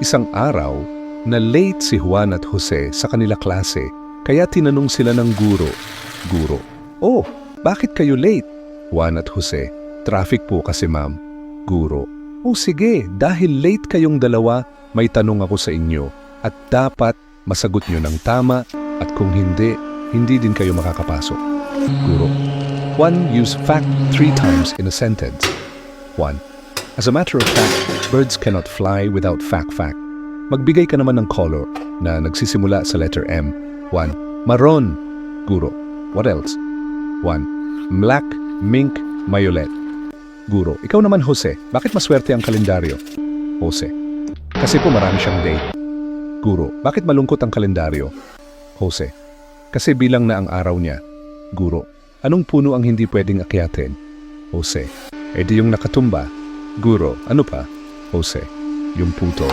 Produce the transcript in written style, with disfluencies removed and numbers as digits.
Isang araw, na late si Juan at Jose sa kanila klase, kaya tinanong sila ng guro. Guro, "Oh, bakit kayo late?" Juan at Jose, "Traffic po kasi ma'am." Guro, "Oh sige, dahil late kayong dalawa, may tanong ako sa inyo at dapat masagot nyo ng tama at kung hindi, hindi din kayo makakapasok." Guro, "One, use fact 3 times in a sentence." 1. As a matter of fact, birds cannot fly without fact. Magbigay ka naman ng color na nagsisimula sa letter M. 1. Maroon. Guro, what else? 1. Black, mink, violet. Guro, ikaw naman Jose, bakit maswerte ang kalendaryo? Jose, kasi po marami siyang date. Guro, bakit malungkot ang kalendaryo? Jose, kasi bilang na ang araw niya. Guro, anong puno ang hindi pwedeng akyatin? Jose, edi yung nakatumba. Guro, ano pa? Jose, yung putol.